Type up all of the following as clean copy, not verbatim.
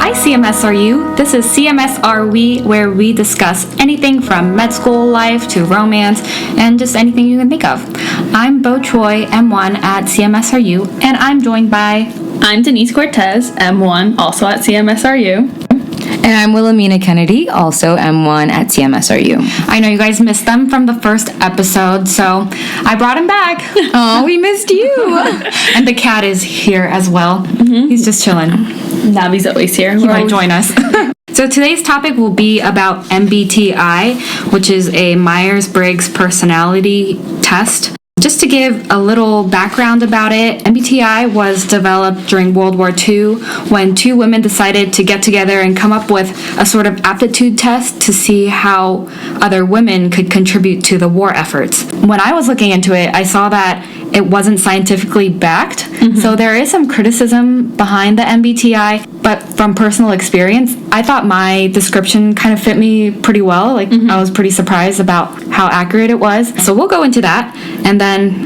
Hi CMSRU, this is CMSRWe, where we discuss anything from med school life to romance and just anything you can think of. I'm Bo Troy, M1 at CMSRU, and I'm joined by... I'm Dennise Cortez, M1, also at CMSRU. And I'm Wilhemina Kennedy, also M1 at CMSRU. I know you guys missed them from the first episode, so I brought him back. Oh, we missed you. And the cat is here as well. Mm-hmm. He's just chilling. Nabi's always here. He might join us. So today's topic will be about MBTI, which is a Myers-Briggs personality test. Just to give a little background about it, MBTI was developed during World War II when two women decided to get together and come up with a sort of aptitude test to see how other women could contribute to the war efforts. When I was looking into it, I saw that it wasn't scientifically backed, so there is some criticism behind the MBTI, but from personal experience, I thought my description kind of fit me pretty well. I was pretty surprised about how accurate it was. So we'll go into that, and then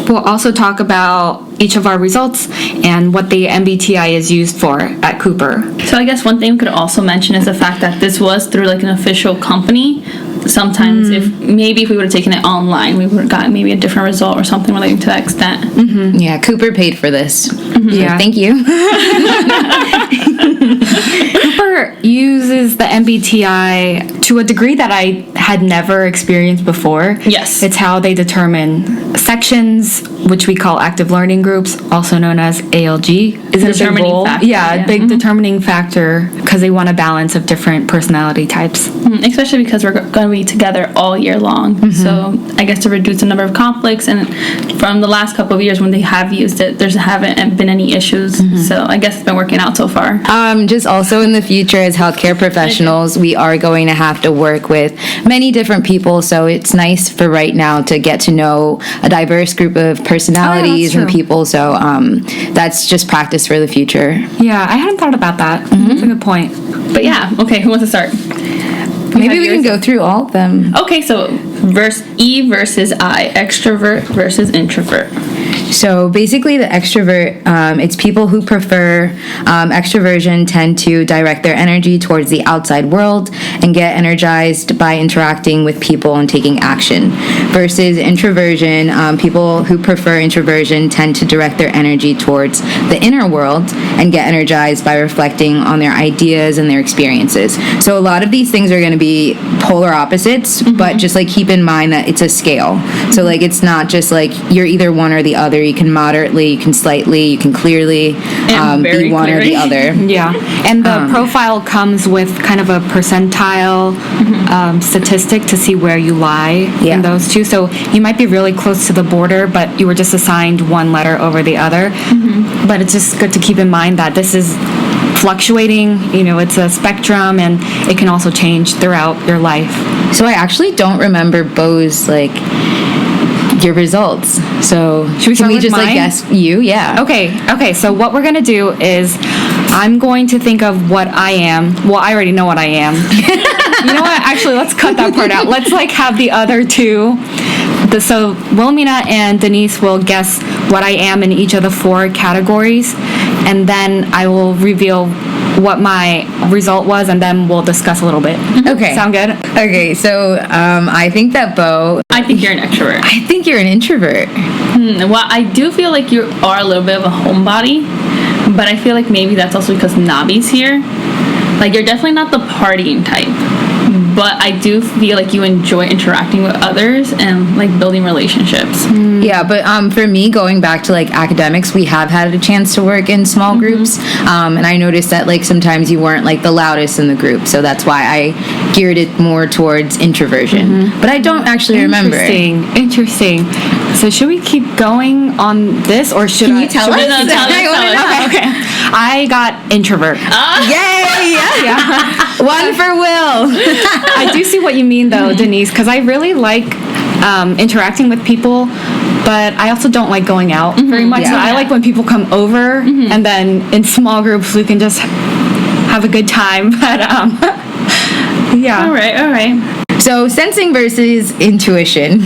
we'll also talk about each of our results and what the MBTI is used for at Cooper. So I guess one thing we could also mention is the fact that this was through like an official company. Sometimes if we would have taken it online, we would have gotten maybe a different result or something relating to that extent. Mm-hmm. Yeah, Cooper paid for this. Mm-hmm. So yeah. Thank you. Cooper uses the MBTI to a degree that I had never experienced before. Yes. It's how they determine sections, which we call active learning groups, also known as ALG. Is it a big role? Factor, yeah, big determining factor because they want a balance of different personality types. Especially because we're going to be together all year long. So I guess to reduce the number of conflicts, and from the last couple of years when they have used it, there haven't been any issues. So I guess it's been working out so far. Just also in the future as healthcare professionals, we are going to have to work with many different people. So it's nice for right now to get to know a diverse group of personalities and people. So that's just practice for the future. Yeah, I hadn't thought about that. That's a good point. But yeah, okay, who wants to start? Maybe we can go through all of them. Okay, so E versus I, extrovert versus introvert. So basically the extrovert, it's people who prefer extroversion tend to direct their energy towards the outside world and get energized by interacting with people and taking action. Versus introversion, people who prefer introversion tend to direct their energy towards the inner world and get energized by reflecting on their ideas and their experiences. So a lot of these things are going to be polar opposites, but just like keep in mind that it's a scale. So like it's not just like you're either one or the other. You can moderately, you can slightly, you can clearly be one or the other. Yeah, and the profile comes with kind of a percentile statistic to see where you lie in those two. So you might be really close to the border, but you were just assigned one letter over the other. But it's just good to keep in mind that this is fluctuating, it's a spectrum, and it can also change throughout your life. So I actually don't remember Bo's your results. So can we just mine? Guess you? Yeah. Okay. So what we're gonna do is I'm going to think of what I am. Well, I already know what I am. You know what? Actually, let's cut that part out. Let's have the other two. So Wilhemina and Dennise will guess what I am in each of the four categories, and then I will reveal what my result was, and then we'll discuss a little bit. Okay. Sound good? Okay, so I think that Bo... I think you're an extrovert. I think you're an introvert. Well, I do feel like you are a little bit of a homebody, but I feel like maybe that's also because Nabi's here. You're definitely not the partying type, but I do feel like you enjoy interacting with others and building relationships. Yeah, but for me, going back to academics, we have had a chance to work in small groups, and I noticed that sometimes you weren't the loudest in the group, so that's why I geared it more towards introversion. But I don't actually remember. Interesting. So should we keep going on this, or should Can you tell us? No, tell us. Okay. I got introvert. Yay! Yeah. One for Will. I do see what you mean, though, Dennise, because I really like interacting with people, but I also don't like going out very much. Yeah. So I like when people come over, and then in small groups we can just have a good time. But yeah. All right. So sensing versus intuition.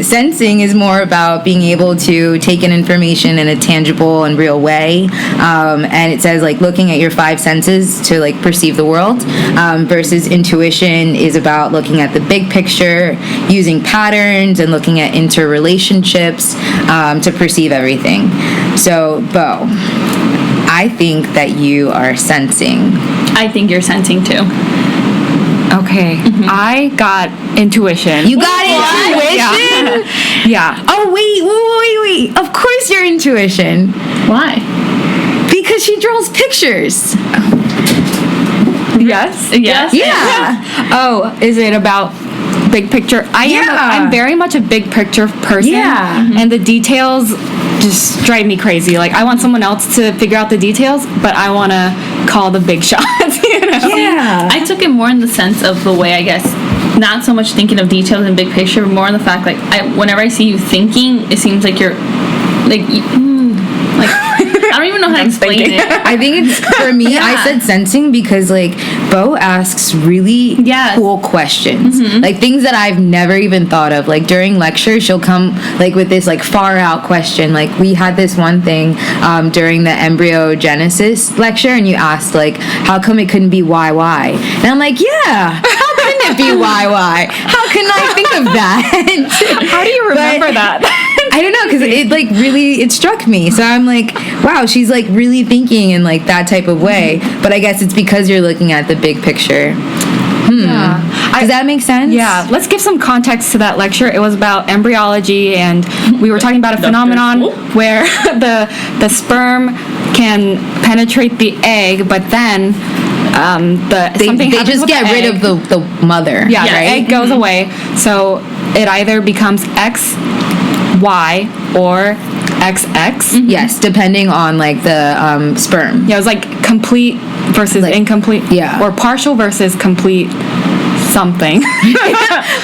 Sensing is more about being able to take in information in a tangible and real way. And it says like looking at your five senses to like perceive the world. Versus intuition is about looking at the big picture, using patterns and looking at interrelationships to perceive everything. So, Bo, I think that you are sensing. I think you're sensing too. Okay, I got intuition. You got intuition? Yeah. Oh, wait. Of course you're intuition. Why? Because she draws pictures. Yes. Yes. Yeah. Oh, is it about big picture? I'm very much a big picture person. Yeah. And the details just drive me crazy. Like I want someone else to figure out the details, but I want to call the big shots, you know? Yeah. I took it more in the sense of the way, I guess, not so much thinking of details and big picture, but more in the fact, like, whenever I see you thinking, it seems like you're, like, I don't even know how to explain it. I think it's, for me, Yeah. I said sensing because, like, Bo asks really cool questions. Like, things that I've never even thought of. Like, during lecture, she'll come, like, with this, like, far-out question. Like, we had this one thing during the embryogenesis lecture, and you asked, like, how come it couldn't be YY? And I'm like, yeah, how couldn't it be YY? How can I think of that? How do you remember that? I don't know, because it like really it struck me. So I'm like, wow, she's like really thinking in like that type of way. But I guess it's because you're looking at the big picture. Yeah. Does that make sense? Yeah, let's give some context to that lecture. It was about embryology, and we were talking about a phenomenon where the sperm can penetrate the egg, but then They just get rid of the mother. Yeah, right? the egg goes away, so it either becomes X, Y, or XX. Yes, depending on like the sperm. Yeah, it was like complete versus Like, incomplete. yeah. Or partial versus complete something.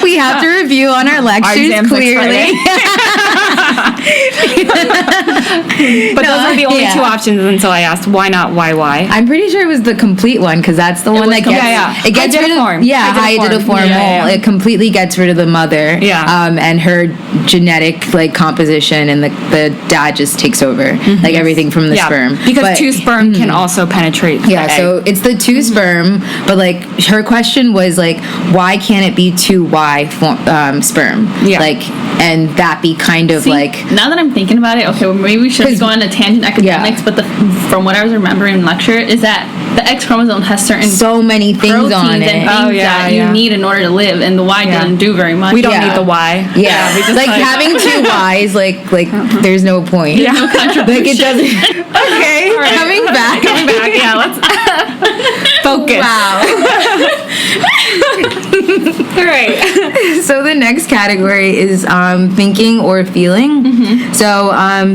We have to review on our lectures exams next clearly. But those are the only two options until I asked, why not YY? I'm pretty sure it was the complete one because that's the one that gets it gets rid of hydidiform. Yeah. It completely gets rid of the mother. Yeah. And her genetic like composition, and the dad just takes over like everything from the sperm. Because two sperm can also penetrate. the egg. So it's the two sperm, but like her question was like, why can't it be two Y sperm? Yeah. Like, and that be kind of like. Now that I'm thinking about it, okay, well, maybe we should go on a tangent academics, but from what I was remembering in lecture is that the X chromosome has certain so many things proteins on and it. things that you need in order to live, and the Y doesn't do very much. We don't need the Y. Yeah, we just like having two Ys, like there's no point. Yeah. no contribution. Like it doesn't. Okay, right. coming back. Yeah, let's focus. Wow. All right. So the next category is thinking or feeling. So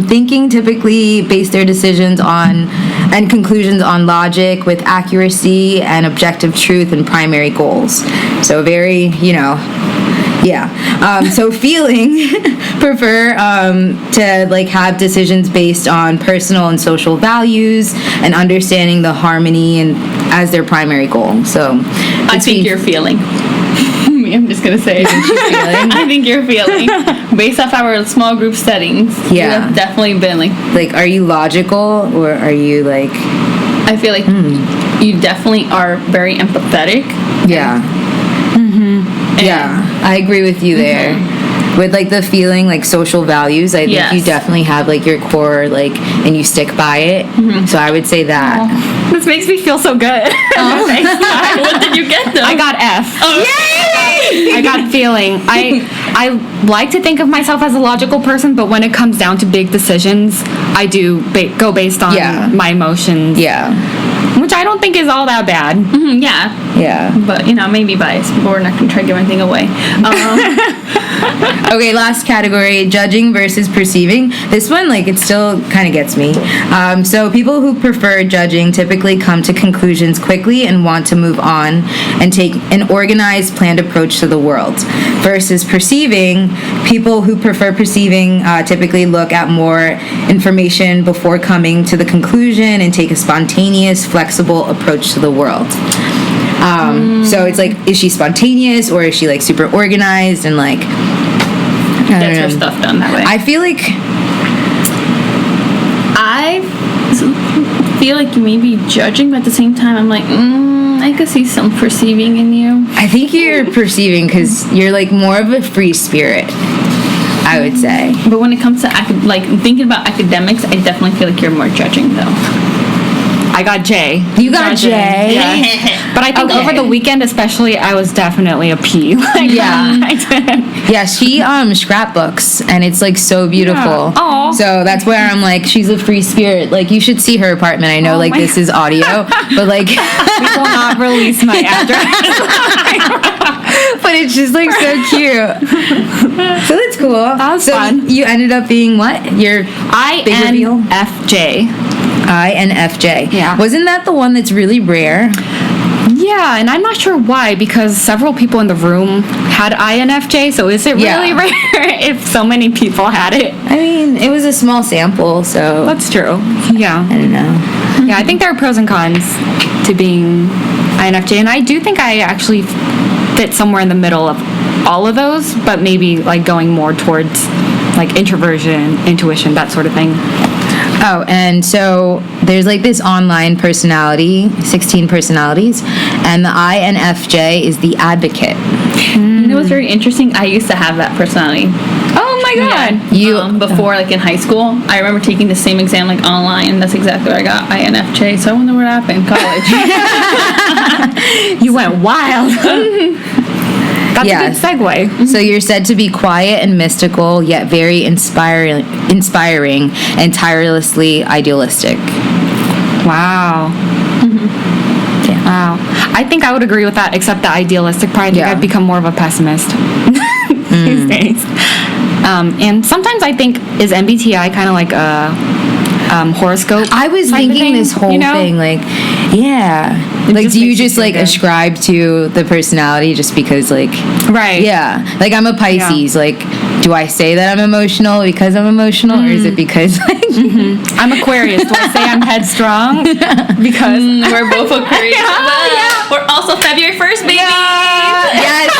thinking typically base their decisions on and conclusions on logic with accuracy and objective truth and primary goals. So very, so feeling prefer to like have decisions based on personal and social values and understanding the harmony and as their primary goal. So I think you're feeling. I'm just gonna say I think you're feeling based off our small group settings. Yeah, you have definitely been like are you logical or are you like? I feel like you definitely are very empathetic. Yeah. Yeah, I agree with you there. With like the feeling like social values, I think you definitely have like your core like and you stick by it. So I would say that. This makes me feel so good. What did you get though? I got F. Yay! I got feeling. I like to think of myself as a logical person, but when it comes down to big decisions, I do go based on my emotions. Yeah. Which I don't think is all that bad. Yeah. But maybe biased. But we're not gonna try to give anything away. Okay, last category, judging versus perceiving. This one, like, it still kind of gets me. So people who prefer judging typically come to conclusions quickly and want to move on and take an organized, planned approach to the world. Versus perceiving, people who prefer perceiving typically look at more information before coming to the conclusion and take a spontaneous, flexible approach to the world. So it's like, is she spontaneous or is she like super organized and like Gets her stuff done that way. I feel like you may be judging, but at the same time, I'm like, I could see some perceiving in you. I think you're perceiving because you're like more of a free spirit, I would say. But when it comes to like thinking about academics, I definitely feel like you're more judging though. I got J. You got J. Yeah. But I think Okay. over the weekend especially, I was definitely a P. Like, Yeah. I did. Yeah, she scrapbooks and it's like so beautiful. Yeah. Aw. So that's where I'm like, she's a free spirit. Like you should see her apartment. I know like my this is audio, but like We will not release my address. but it's just like so cute. So that's cool. That was so fun. You ended up being what? Your big reveal? INFJ. INFJ. Yeah. Wasn't that the one that's really rare? Yeah, and I'm not sure why, because several people in the room had INFJ, so is it really Yeah. rare if so many people had it? I mean, it was a small sample, so That's true. Yeah. I don't know. Yeah, I think there are pros and cons to being INFJ, and I do think I actually fit somewhere in the middle of all of those, but maybe like going more towards like introversion, intuition, that sort of thing. Oh, and so there's like this online personality, 16 personalities, and the INFJ is the advocate. You know what's very interesting? I used to have that personality. Oh my god. Before, like in high school, I remember taking the same exam like online, and that's exactly what I got, INFJ. So I wonder what happened in college. You went wild. That's Yes. a good segue. So you're said to be quiet and mystical, yet very inspiring and tirelessly idealistic. Wow. Yeah. Wow. I think I would agree with that, except the idealistic part. I think Yeah. I've become more of a pessimist these days. And sometimes I think, is MBTI kind of like a horoscope? I was type of thinking thing, this whole you know? thing, like, yeah. Like, just do you makes you just, feel like, good. ascribe to the personality just because, like, Right. yeah. Like, I'm a Pisces. Like, do I say that I'm emotional because I'm emotional, or is it because, like... I'm Aquarius. Do I say I'm headstrong? Because We're both Aquarius. We're also February 1st, baby. Yes.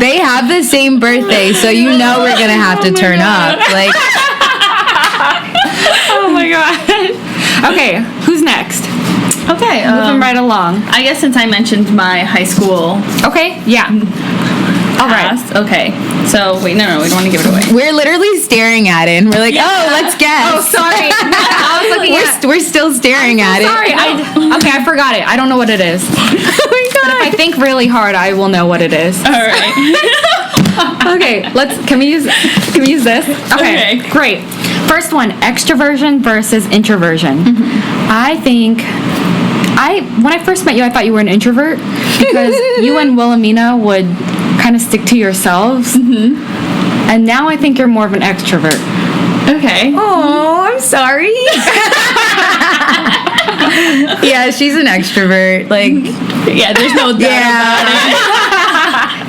They have the same birthday, so you know we're gonna have to turn up. Like, oh my god. Okay, who's next? Okay. Moving right along. I guess since I mentioned my high school Okay, yeah. All right. past. Okay. So, wait, no, we don't want to give it away. we're literally staring at it, and we're like, oh, let's guess. Oh, sorry. I was looking at. We're still staring at Sorry. it. Okay, I forgot it. I don't know what it is. Oh my But if I think really hard, I will know what it is. All right. Okay, can we use this? Okay, Okay. great. First one, extroversion versus introversion. I think when I first met you, I thought you were an introvert because you and Wilhemina would kind of stick to yourselves. And now I think you're more of an extrovert. Okay. Oh, I'm sorry. Yeah, she's an extrovert. Like, Yeah, there's no doubt about it.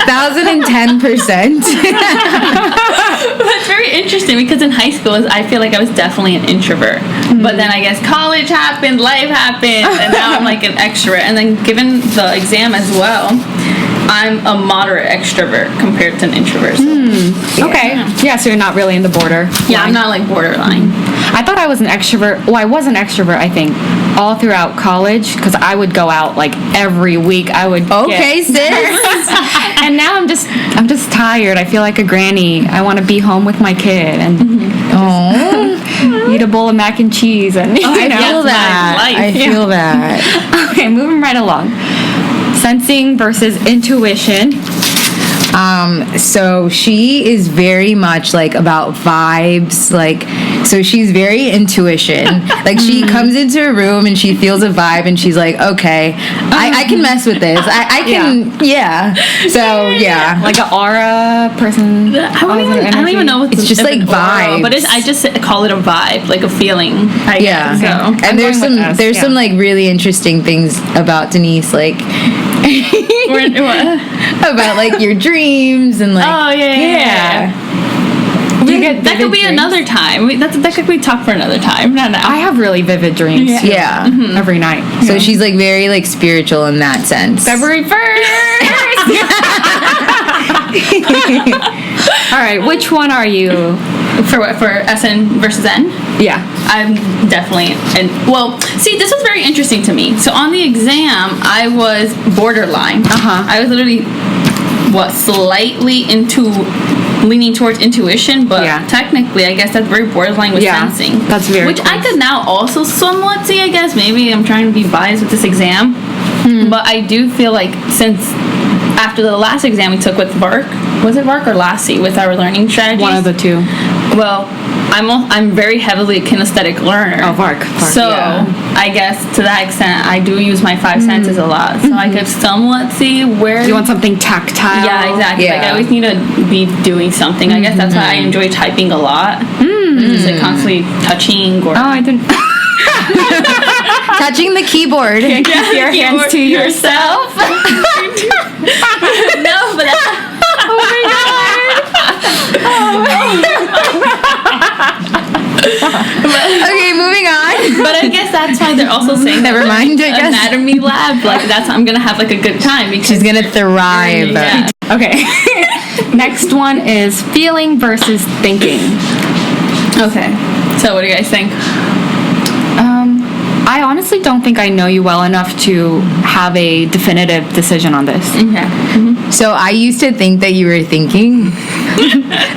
1,010%. That's very interesting because in high school, I feel like I was definitely an introvert. But then I guess college happened, life happened, and now I'm like an extrovert. And then given the exam as well, I'm a moderate extrovert compared to an introvert. So. Okay. Yeah, so you're not really in the border. Yeah, I'm not like borderline. I thought I was an extrovert. Well, I was an extrovert, I think, all throughout college because I would go out like every week. I would. Okay, sis. And now I'm just tired. I feel like a granny. I want to be home with my kid and Oh, eat a bowl of mac and cheese and you I know. feel that. life. I feel that. Okay, moving right along. Sensing versus intuition. So she is very much like about vibes, like, so she's very intuition. Like she comes into a room and she feels a vibe and she's like, okay, I can mess with this. I can, yeah. So yeah. Like an aura person. I don't even know what's It's just like vibes. but I just call it a vibe, like a feeling. I Yeah. guess, so. And I'm there's going with some S, there's yeah. some like really interesting things about Dennise, like What? about like your dreams and like Oh, yeah. Do you get that could vivid be dreams. another time. That could be talk for another time. Not now. I have really vivid dreams. Yeah. too. Yeah. Every night. So she's like very like spiritual in that sense. February 1st. All right, which one are you? For what? For SN versus N? Yeah. I'm definitely, and well, see, this was very interesting to me. So on the exam, I was borderline. I was literally, slightly leaning towards intuition, but technically, I guess that's very borderline with sensing. That's very which I could now also somewhat see. I guess maybe I'm trying to be biased with this exam, but I do feel like since after the last exam we took with VARC, was it VARC or Lassie with our learning strategies? One of the two. Well, I'm very heavily a kinesthetic learner. Oh, VARC. So I guess to that extent, I do use my five senses a lot. So I could somewhat see where. Do you want something tactile? Yeah, exactly. Yeah. Like I always need to be doing something. I guess that's why I enjoy typing a lot. Just like constantly touching or. Oh, I didn't. Touching the keyboard. Keep your hands to yourself. No, but that's. Oh my Okay, moving on. But I guess that's why they're also saying Never mind, I guess. anatomy lab. Like I'm gonna have like a good time because She's gonna thrive. Yeah. Okay. Next one is feeling versus thinking. Okay. So what do you guys think? I honestly don't think I know you well enough to have a definitive decision on this. Okay. So I used to think that you were thinking.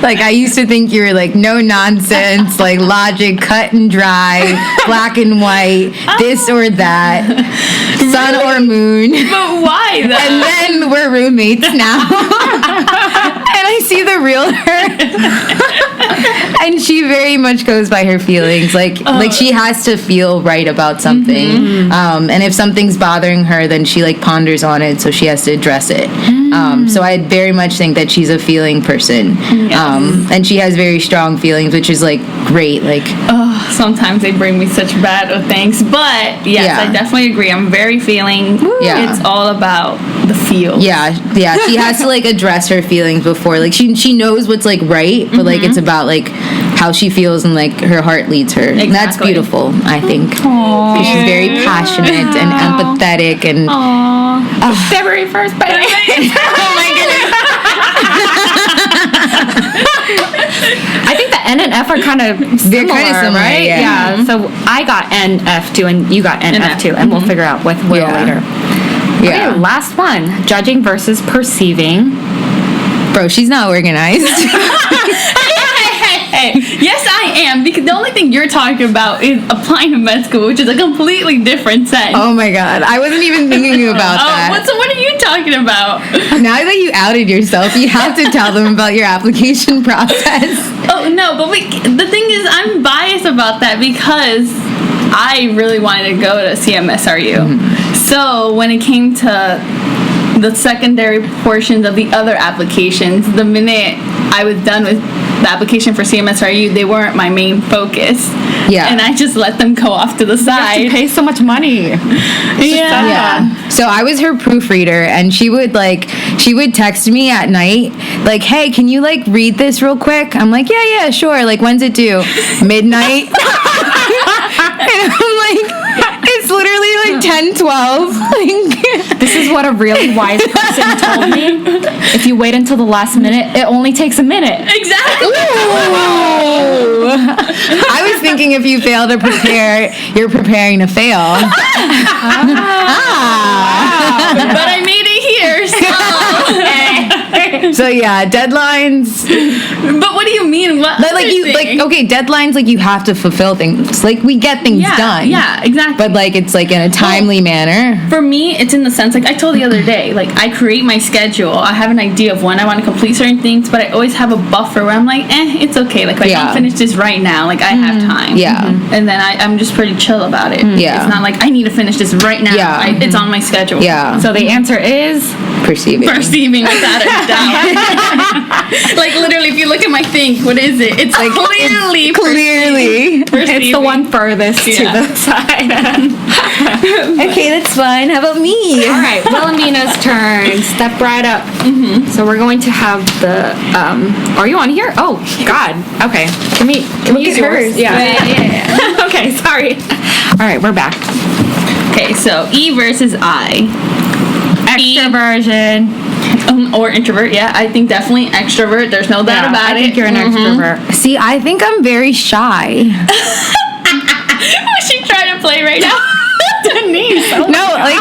Like I used to think you were like no nonsense, like logic, cut and dry, black and white, this or that, sun or moon. But why though? And then we're roommates now. And I see the real her. And she very much goes by her feelings. Like she has to feel right about something. And if something's bothering her, then she like ponders on it, so she has to address it. So I very much think that she's a feeling person. And she has very strong feelings, which is like great. Like sometimes they bring me such bad things. But yes, I definitely agree. I'm very feeling. Yeah. It's all about the feel. Yeah. She has to like address her feelings before. Like she knows what's like right, but like it's about like how she feels and like her heart leads her. And that's Exactly. beautiful, I think. Because she's very passionate and empathetic and February 1st, by the way. oh my goodness. I think the N and F are kind of They're kind of similar, right? yeah. So I got NF2 and you got NF2, and we'll figure out with Will later. Yeah. Okay, last one. Judging versus perceiving. Bro, she's not organized. Hey, yes, I am. Because the only thing you're talking about is applying to med school, which is a completely different sense. Oh my god. I wasn't even thinking about that. So what are you talking about? Now that you outed yourself, you have to tell them about your application process. Oh no, but the thing is, I'm biased about that because I really wanted to go to CMSRU. So when it came to the secondary portions of the other applications, the minute I was done with the application for CMSRU, they weren't my main focus. Yeah. And I just let them go off to the You side. pay so much money. Yeah. So I was her proofreader, and she would text me at night, like, hey, can you like read this real quick? I'm like, yeah, sure. Like, when's it due? Midnight. And I'm like, it's literally like 10:12. Like, This is what a really wise person told me. If you wait until the last minute, it only takes a minute. Exactly. I was thinking if you fail to prepare, you're preparing to fail. But I made it here, so. So yeah, deadlines. But what do you mean? What Like other you thing? like okay, deadlines like you have to fulfill things. Like we get things done. Yeah, exactly. But like it's like in a timely manner. For me, it's in the sense, like I told the other day, like I create my schedule. I have an idea of when I want to complete certain things, but I always have a buffer where I'm like, it's okay. Like if I don't finish this right now, like I have time. Yeah. And then I'm just pretty chill about it. Yeah. It's not like I need to finish this right now. Yeah. It's on my schedule. Yeah. So the answer is Perceiving. Perceiving without a doubt. Like literally, if you look at my thing, what is it? It's like clearly Clearly. it's the one furthest to Yeah. the side. Okay, that's fine. How about me? All right, Wilhelmina's turn. Step right up. So we're going to have the. Are you on here? Oh God. Okay. Can we use at yours? hers. Yeah. Okay. Sorry. All right, we're back. Okay, so E versus I. Extroversion. Or introvert, yeah. I think definitely extrovert. There's no doubt about it. I think you're an extrovert. See, I think I'm very shy. What's she trying to play right now? Denise. Oh No, like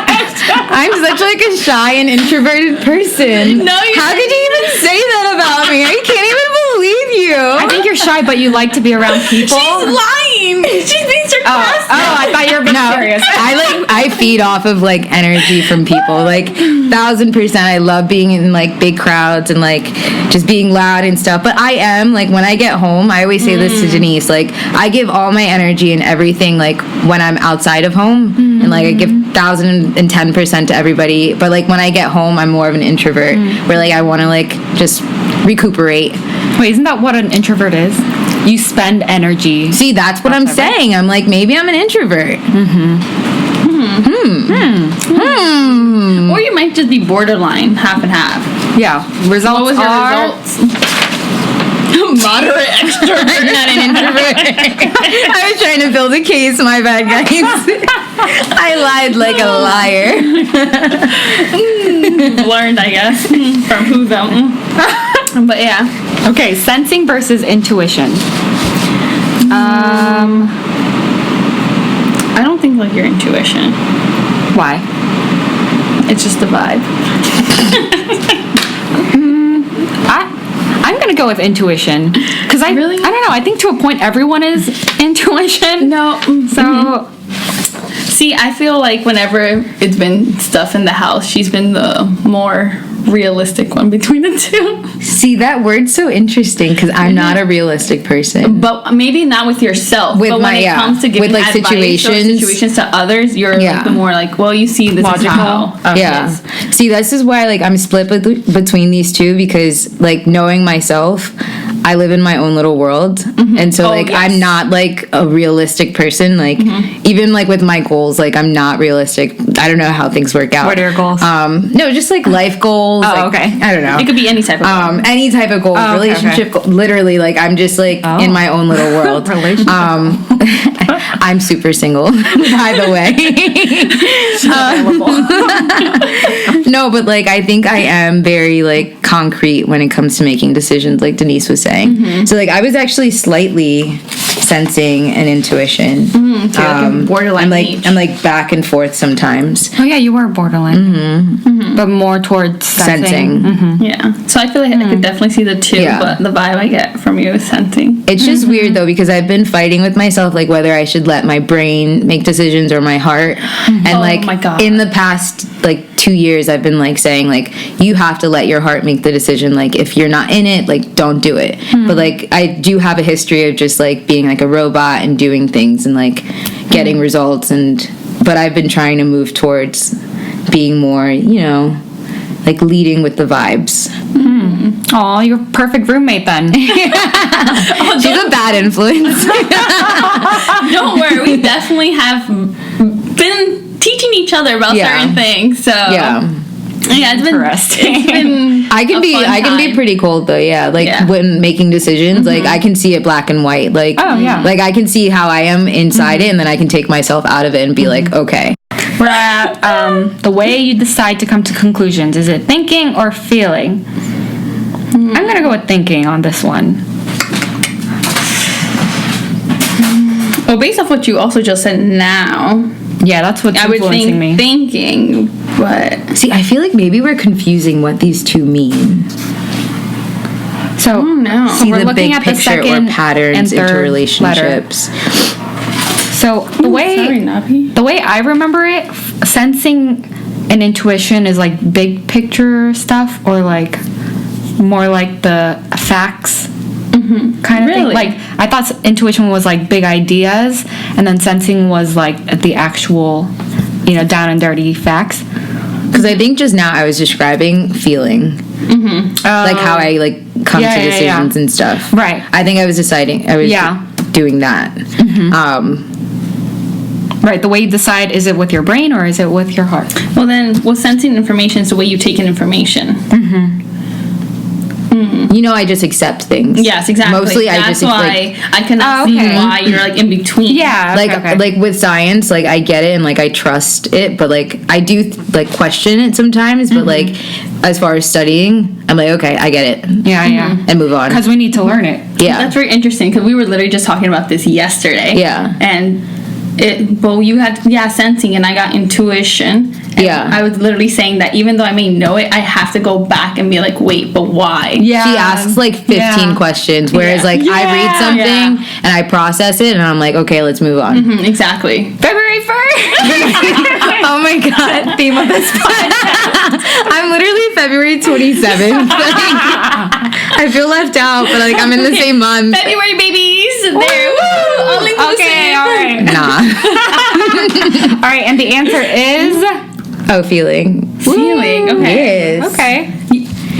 I'm such like a shy and introverted person. No, you're How could you even say that about me? I can't even believe you. I think you're shy, but you like to be around people. She's lying. She's being sarcastic. I thought you were being serious. I feed off of like energy from people. Like 1000%. I love being in like big crowds and like just being loud and stuff. But I am like when I get home, I always say this to Denise, like I give all my energy and everything like when I'm outside of home. And like I give 1010% to everybody. But like when I get home, I'm more of an introvert where like I want to like just recuperate. Wait, isn't that what an introvert is? You spend energy. See, that's what I'm saying. I'm like, maybe I'm an introvert. Or you might just be borderline, half and half. Yeah. Results What was your are... results? Moderate extrovert. Not an introvert. I was trying to build a case, my bad, guys. I lied like a liar. Learned, I guess, from who though. But yeah. Okay, sensing versus intuition. I don't think like your intuition. Why? It's just the vibe. I'm gonna go with intuition because I Really? I don't know. I think to a point everyone is intuition. No. So See, I feel like whenever it's been stuff in the house, she's been the more realistic one between the two. See, that word's so interesting because I'm not a realistic person. But maybe not with yourself. With but my- when it yeah. comes to giving With, like, advice situations. or situations to others, you're Yeah. like the more like, well, you see, this Logical. is how. Yeah. See, this is why like I'm split between these two because like knowing myself, I live in my own little world, and so like yes. I'm not like a realistic person. Like even like with my goals, like I'm not realistic. I don't know how things work out. What are your goals? No, just like life goals. Oh, like, okay. I don't know. It could be any type of Any type of goals, Oh, okay, relationship, literally, like I'm just like in my own little world. Relationship I'm super single, by the way. No, but like I think I am very like concrete when it comes to making decisions, like Denise was saying. So like I was actually slightly sensing and intuition. borderline each. I'm like back and forth sometimes. oh yeah, you were borderline, but more towards Sensing. Yeah. So I feel like I could definitely see the two, Yeah. but the vibe I get from you is sensing. It's just weird though because I've been fighting with myself like whether I should let my brain make decisions or my heart. And Oh like my God. in the past like 2 years I've been like saying like you have to let your heart make the decision. Like if you're not in it, like don't do it. But like I do have a history of just like being like a robot and doing things and like getting results but I've been trying to move towards being more, you know, like leading with the vibes. Oh, you're a perfect roommate then. She's a bad influence. Don't worry, we definitely have been teaching each other about Yeah. certain things. So Yeah. it's been Interesting. It's been I can a be fun time. pretty cold though, yeah. Like Yeah. when making decisions, like I can see it black and white. Like Oh, yeah. like I can see how I am inside it and then I can take myself out of it and be like, okay. We're at the way you decide to come to conclusions. Is it thinking or feeling? I'm gonna go with thinking on this one. Well, based off what you also just said now, Yeah, that's what's I would influencing think me. thinking, but See, I feel like maybe we're confusing what these two mean. So, no. See we're the looking big at the picture or second patterns and into third relationships. so the way sorry, Nabi. the way I remember it, sensing and intuition is like big picture stuff, or like more like the facts kind of thing. Really? Like I thought intuition was like big ideas, and then sensing was like the actual, you know, down and dirty facts. Because I think just now I was describing feeling. Like how I like come Yeah, to yeah, decisions yeah. and stuff. Right. I think I was deciding. I was Yeah. doing that. Right. The way you decide, is it with your brain or is it with your heart? Well, then, with sensing information is the way you take in information. You know, I just accept things. Yes, exactly. Mostly, That's I just why I cannot see why you're like in between. Yeah. like with science, like I get it and like I trust it, but like I do like question it sometimes. But like as far as studying, I'm like, okay, I get it. Yeah, yeah. And move on. Because we need to learn it. Yeah. That's very interesting because we were literally just talking about this yesterday. Yeah. And you had sensing and I got intuition. And Yeah. I was literally saying that even though I may know it, I have to go back and be like, wait, but why? Yeah. She asks like 15 questions, whereas like I read something and I process it and I'm like, okay, let's move on. Exactly. February 1st. Oh my god, theme of this podcast. I'm literally February 27th. I feel left out, but like I'm in the same month. February babies. There. Woo! All inclusive. Okay, all right. Nah. All right, and the answer is Oh, feeling. Feeling. Okay. Yes. okay.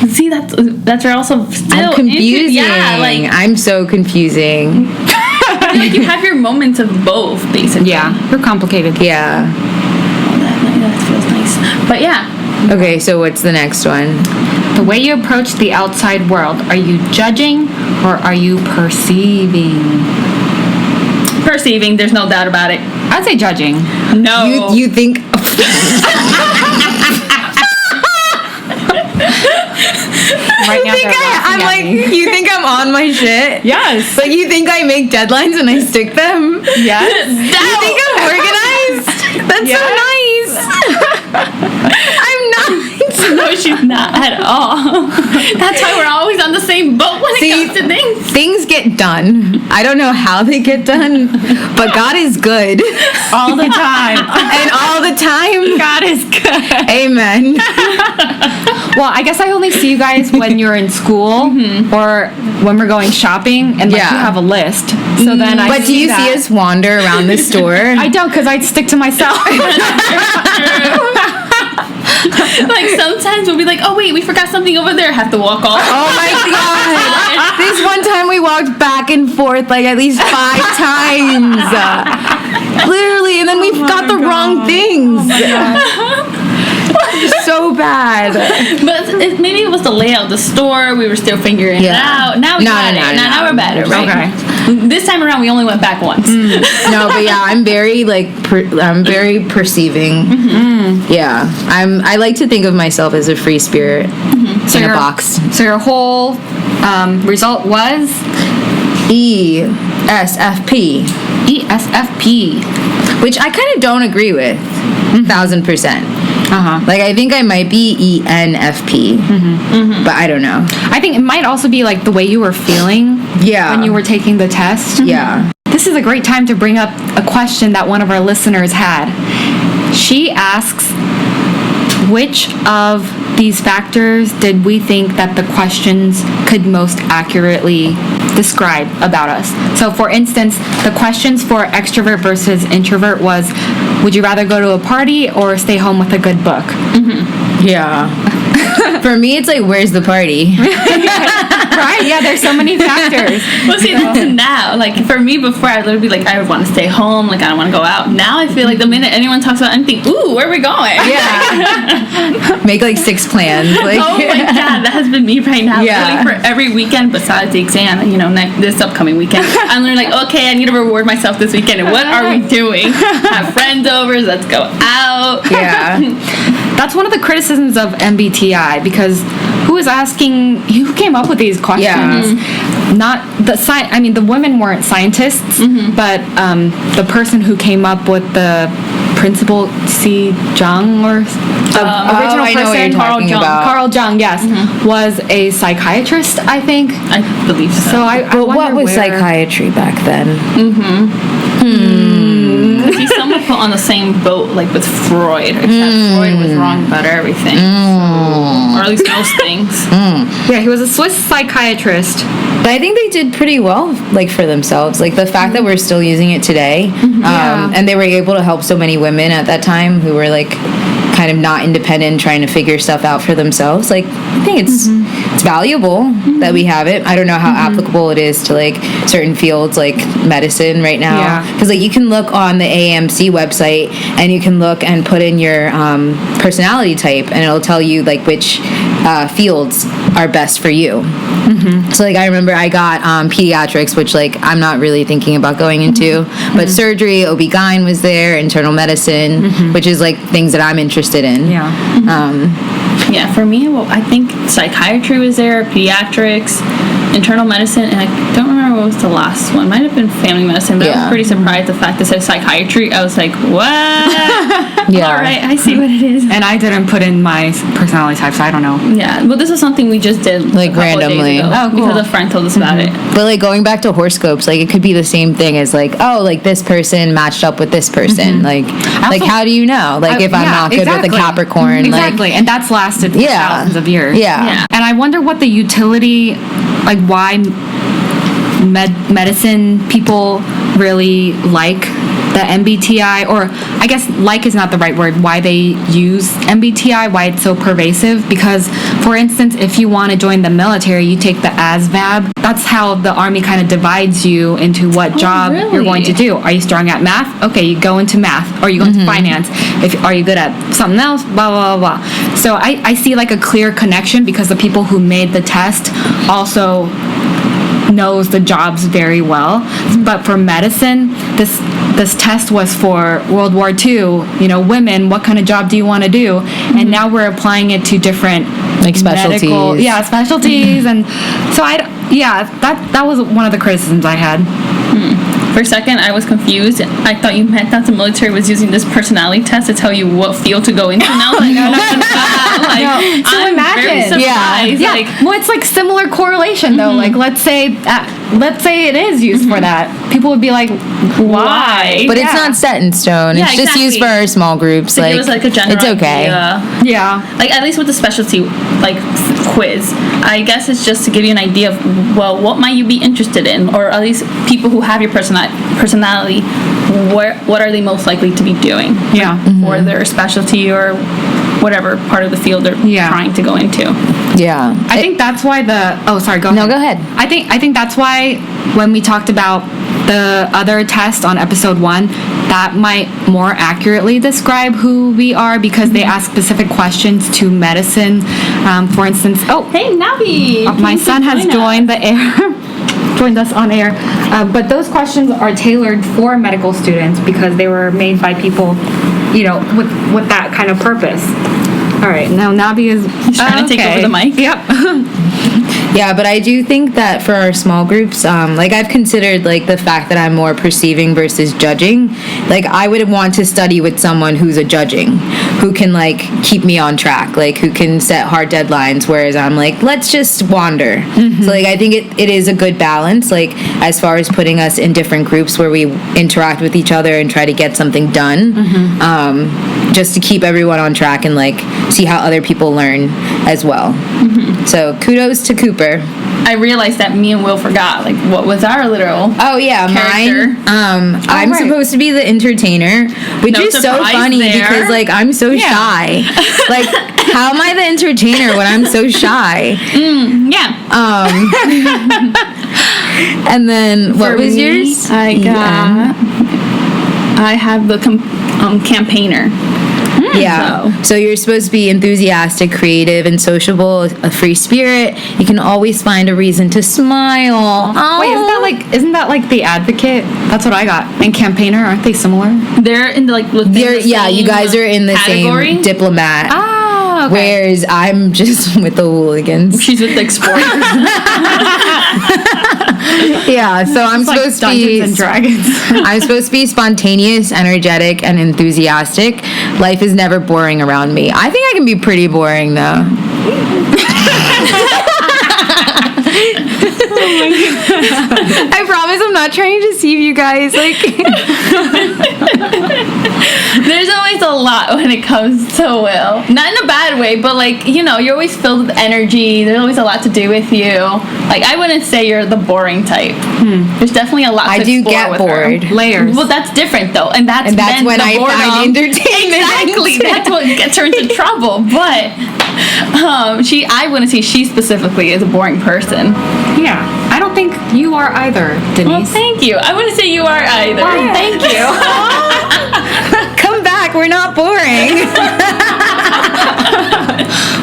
See, that's where also still I'm confusing. Yeah, like I'm so confusing. like you have your moments of both, basically. Yeah, you're complicated. Yeah. That feels nice. But yeah. Okay, so what's the next one? The way you approach the outside world, are you judging or are you perceiving? Perceiving, there's no doubt about it. I'd say judging. No. You think Right now, they're I'm laughing at like, me. you think I'm on my shit? Yes. Like, you think I make deadlines and I stick them? Yes. You think I'm organized? That's so nice. I'm not. No, she's not at all. That's why we're always on the same boat when it comes to things. Things get done. I don't know how they get done, but God is good. All the time. And all the time, God is good. amen. Well, I guess I only see you guys when you're in school or when we're going shopping and like Yeah. you have a list. So then I But do you that. see us wander around the store? I don't because I'd stick to myself. Like sometimes we'll be like, oh wait, we forgot something over there. Have to walk off. Oh my god! This one time we walked back and forth like at least 5 times. Literally, and then we got the wrong things. So bad. But maybe it was the layout of the store. We were still figuring it out. Now we got it. Now we're better, right? Okay. This time around, we only went back once. No, but yeah, I'm very like I'm very perceiving. Yeah, I like to think of myself as a free spirit So in a your- box. So your whole result was ESFP, ESFP. which I kind of don't agree with. 1000%. Like I think I might be ENFP, but I don't know. I think it might also be like the way you were feeling when you were taking the test. Yeah. This is a great time to bring up a question that one of our listeners had. She asks, which of these factors did we think that the questions could most accurately describe about us? So for instance, the questions for extrovert versus introvert was, would you rather go to a party or stay home with a good book? Yeah. For me, it's like, where's the party? Right? Yeah, there's so many factors. Well, see, that's now. Like, for me, before, I'd literally be like, I want to stay home. Like, I don't want to go out. Now, I feel like the minute anyone talks about anything, ooh, where are we going? Yeah. Make like 6 plans. Like, Oh my god, that has been me right now. Yeah. Literally for every weekend besides the exam, this upcoming weekend, I'm literally like, okay, I need to reward myself this weekend. And what are we doing? Have friends over, let's go out. Yeah. That's one of the criticisms of MBTI because who came up with these questions? Yeah. Not the the women weren't scientists, but the person who came up with the principal C. Jung or the original I know what person, you're talking about. Carl Jung, yes, was a psychiatrist, I think. I believe so. So I But what wonder was where- psychiatry back then? See, someone put on the same boat, like with Freud, except Freud was wrong about everything, or at least most things. Yeah, he was a Swiss psychiatrist. But I think they did pretty well, like, for themselves. Like, the fact that we're still using it today, Yeah. and they were able to help so many women at that time who were, like, kind of not independent, trying to figure stuff out for themselves. Like, I think it's valuable that we have it. I don't know how applicable it is to like certain fields like medicine right now, because like you can look on the AMC website and you can look and put in your personality type, and it'll tell you like which fields are best for you. So like I remember I got pediatrics, which like I'm not really thinking about going into, but surgery, OB-GYN was there, internal medicine, which is like things that I'm interested in. Yeah, for me, well, I think psychiatry was there, pediatrics, internal medicine, and I don't remember what was the last one. Might have been family medicine, but I was pretty surprised the fact that it said psychiatry. I was like, what? All right, I see what it is. And I didn't put in my personality type, so I don't know. Yeah, well, this is something we just did like a couple randomly. of days ago, because a friend told us about it. But like going back to horoscopes, like it could be the same thing as like, oh, like this person matched up with this person. Like how do you know? Like if I'm not good with a Capricorn, exactly, and that's lasted for thousands of years. Yeah. And I wonder what the utility, like why medicine people really like the MBTI, or I guess like is not the right word, why they use MBTI, why it's so pervasive. Because, for instance, if you want to join the military, you take the ASVAB. That's how the Army kind of divides you into what job you're going to do. Are you strong at math? Okay, you go into math. Or you go into finance. Are you good at something else? Blah, blah, blah, blah. So I see like a clear connection, because the people who made the test also knows the jobs very well. But for medicine, this test was for World War II, women, what kind of job do you want to do? And now we're applying it to different like specialties. Specialties. And so that was one of the criticisms I had. For a second, I was confused. I thought you meant that the military was using this personality test to tell you what field to go into. Now, like, So I'm imagine, very surprised. Like, well, it's like similar correlation though. Like, let's say it is used for that. People would be like, why? But it's not set in stone. It's just used for our small groups. Like, it was like a general it's okay. idea. Yeah. Like, at least with the specialty like quiz, I guess it's just to give you an idea of, well, what might you be interested in, or at least people who have your personality, what are they most likely to be doing for their specialty or whatever part of the field they're trying to go into. I think that's why go ahead. No, go ahead. I think that's why when we talked about the other test on episode 1, that might more accurately describe who we are, because they ask specific questions to medicine. For instance, hey Navi, my son has joined us on air. But those questions are tailored for medical students, because they were made by people, with that kind of purpose. All right, now Nabi is trying to take over the mic. Yep. Yeah, but I do think that for our small groups, like I've considered like the fact that I'm more perceiving versus judging. Like I would want to study with someone who's a judging, who can like keep me on track, like who can set hard deadlines, whereas I'm like, let's just wander. So like I think it is a good balance, like as far as putting us in different groups where we interact with each other and try to get something done, just to keep everyone on track and like see how other people learn as well. So kudos to Cooper. I realized that me and Will forgot, like, what was our literal character? Mine. I'm supposed to be the entertainer, which is so funny because, like, I'm so shy. Like, how am I the entertainer when I'm so shy? And then, what was yours? I have the campaigner. So you're supposed to be enthusiastic, creative, and sociable, a free spirit. You can always find a reason to smile. Wait, isn't that like the advocate? That's what I got. And campaigner, aren't they similar? They're in the you guys are in the category? same diplomat. Oh, okay. Whereas I'm just with the hooligans. She's with the explorers. So I'm supposed to be Dungeons and Dragons. I'm supposed to be spontaneous, energetic, and enthusiastic. Life is never boring around me. I think I can be pretty boring, though. I promise I'm not trying to deceive you guys. Like, There's always a lot when it comes to Will. Not in a bad way, but like, you know, you're always filled with energy. There's always a lot to do with you. Like, I wouldn't say you're the boring type. There's definitely a lot to explore get with bored. her. Layers. Well, that's different though. And that's when the I boredom. find entertainment. Exactly. That's what gets her into trouble. But I wouldn't say she specifically is a boring person. Yeah. I don't think you are either, Dennise. Well, thank you. I wouldn't say you are either. Well, thank you. Come back, we're not boring.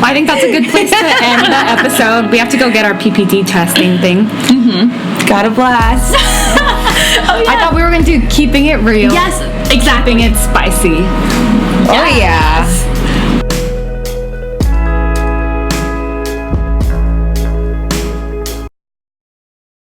I think that's a good place to end the episode. We have to go get our PPT testing thing. Got a blast. Oh, yeah. I thought we were going to do keeping it real. Yes, exactly. Keeping it spicy. Oh yeah.